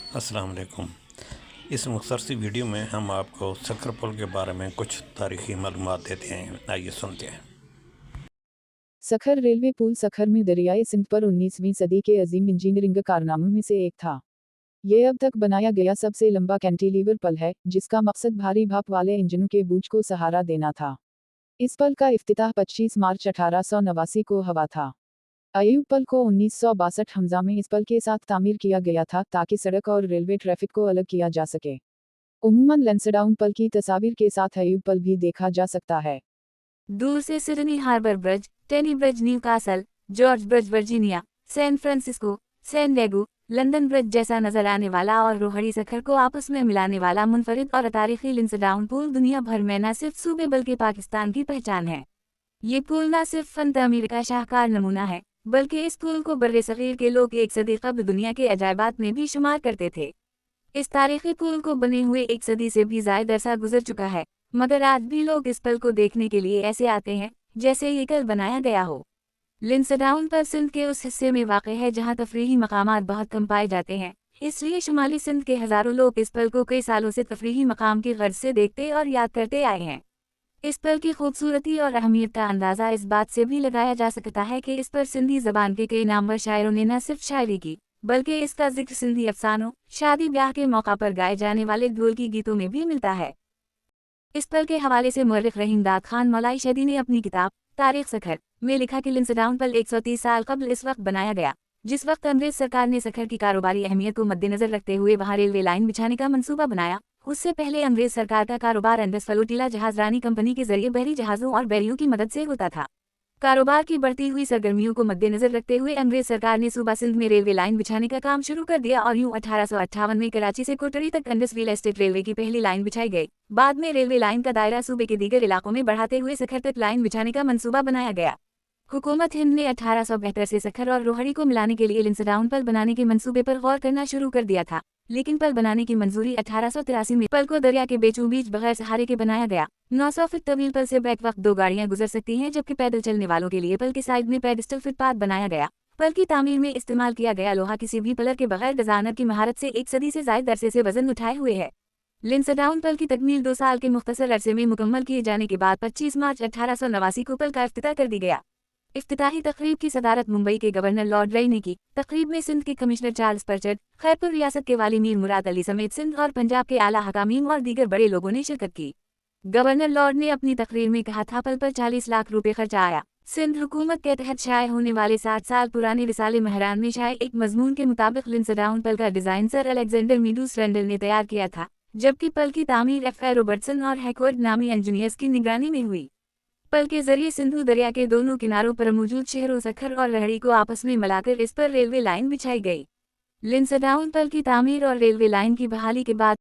अस्सलाम वालेकुम। इस मुख्तसर सी वीडियो में हम आपको सक्खर पुल के बारे में कुछ तारीखी मालूमात देते हैं। आइए सुनते हैं। सक्खर रेलवे पुल सक्खर में दरियाए सिंध पर 19वीं सदी के अजीम इंजीनियरिंग कारनामों में से एक था। ये अब तक बनाया गया सबसे लंबा कैंटिलीवर पल है, जिसका मकसद भारी भाप वाले इंजनों के बूझ को सहारा देना था। इस पल का इफ्तिताह 25 मार्च 1889 को हुआ था। अयूब पल को 1962 हमजा में इस पल के साथ तामीर किया गया था ताकि सड़क और रेलवे ट्रैफिक को अलग किया जा सके। उम्मन लैंसडाउन पल की तस्वीर के साथ अयूब पल भी देखा जा सकता है। दूर से Sydney Harbour Bridge, Tyne Bridge Newcastle, George Bridge Virginia, San Francisco, San Diego, London Bridge जैसा नजर आने वाला और रोहड़ी सक्खर को आपस में मिलाने वाला मुनफरिद और तारीखी लिंसडाउन पुल दुनिया भर में न सिर्फ सूबे बल्कि पाकिस्तान की पहचान है। ये पुल न सिर्फ फन तमीर का शाहकार नमूना है, बल्कि इस पुल को बर्रे सगीर के लोग एक सदी कबल दुनिया के अजायबात में भी शुमार करते थे। इस तारीखी पुल को बने हुए एक सदी से भी ज्यादा अरसा गुजर चुका है, मगर आज भी लोग इस पल को देखने के लिए ऐसे आते हैं जैसे ये कल बनाया गया हो। लिंसडाउन पर सिंध के उस हिस्से में वाक़ है जहां तफरीही मकामात बहुत कम पाए जाते हैं, इसलिए शुमाली सिंध के हज़ारों लोग इस पल को कई सालों से तफरीही मकाम की गर्ज से देखते और याद करते आए हैं। इस पल की खूबसूरती और अहमियत का अंदाज़ा इस बात से भी लगाया जा सकता है कि इस पर सिंधी ज़बान के कई नामवर शायरों ने न सिर्फ शायरी की, बल्कि इसका जिक्र सिंधी अफसानों, शादी ब्याह के मौका पर गाए जाने वाले ढोलकी गीतों में भी मिलता है। इस पल के हवाले से मुअर्रिख रहीम दाद खान मौलाई शदी ने अपनी किताब तारीख सक्खर में लिखा कि लिंसडाउन पल 130 साल कबल इस वक्त बनाया गया, जिस वक्त अंग्रेज सरकार ने सक्खर की कारोबारी अहमियत को मद्देनजर रखते हुए वहां रेलवे लाइन बिछाने का मंसूबा बनाया। उससे पहले अंग्रेज सरकार का कारोबार अंडस फ्लोटिला जहाज रानी कंपनी के जरिए बहरी जहाजों और बैरियों की मदद से होता था। कारोबार की बढ़ती हुई सरगर्मियों को मद्देनजर रखते हुए अंग्रेज सरकार ने सूबा सिंध में रेलवे लाइन बिछाने का काम शुरू कर दिया और यूं 1858 में कराची से कोटरी तक अंडस रियल एस्टेट रेलवे की पहली लाइन बिछाई गई। बाद में रेलवे लाइन का दायरा सूबे के दीगर इलाकों में बढ़ाते हुए सक्खर तक लाइन बिछाने का मंसूबा बनाया गया। हुकूमत हिंद ने 1872 से सक्खर और रोहड़ी को मिलाने के लिए लिंसडाउन पल बनाने के मंसूबे पर गौर करना शुरू कर दिया था, लेकिन पल बनाने की मंजूरी 1883 में पल को दरिया के बीचों बीच बगैर सहारे के बनाया गया। 900 फीट तवील पल से बैक वक्त 2 गाड़ियां गुजर सकती हैं, जबकि पैदल चलने वालों के लिए पल के साइड में पेडिस्टल फुटपाथ बनाया गया। पल की तामीर में इस्तेमाल किया गया लोहा किसी भी पलर के बगैर डिजाइनर की महारत से एक सदी से ज्यादा अरसे से वजन उठाए हुए है। लिंसडाउन पल की तकमील 2 साल के मुख्तसर अरसे में मुकम्मल किए जाने के बाद 25 मार्च 1889 को पल का इफ्तिताह कर दी गया। इफ्तिताही तकरीब की सदारत मुंबई के गवर्नर लॉर्ड रई ने की। तकरीब में सिंध के कमिश्नर चार्ल्स पर्चर्ड, खैरपुर रियासत के वाली मीर मुराद अली समेत सिंध और पंजाब के आला हकामीम और दीगर बड़े लोगों ने शिरकत की। गवर्नर लॉर्ड ने अपनी तकरीर में कहा था पल पर 40 लाख रुपए खर्चा आया। सिंध हुकूमत के तहत शाये होने वाले 60 साल पुराने रिसाले महरान में शाये एक मजमून के मुताबिक लिंसडाउन पल का डिजाइन सर अलेक्जेंडर मीडूस रेंडल ने तैयार किया था, जबकि पल की तामीर एफ.ए. रॉबर्टसन और हैकवर्ड नामी इंजीनियर्स की निगरानी में हुई। पल के जरिए सिंधु दरिया के दोनों किनारों पर मौजूद शहरों सक्खर और रहड़ी को आपस में मिलाकर इस पर रेलवे लाइन बिछाई गई। लिंसडाउन पल की तामीर और रेलवे लाइन की बहाली के बाद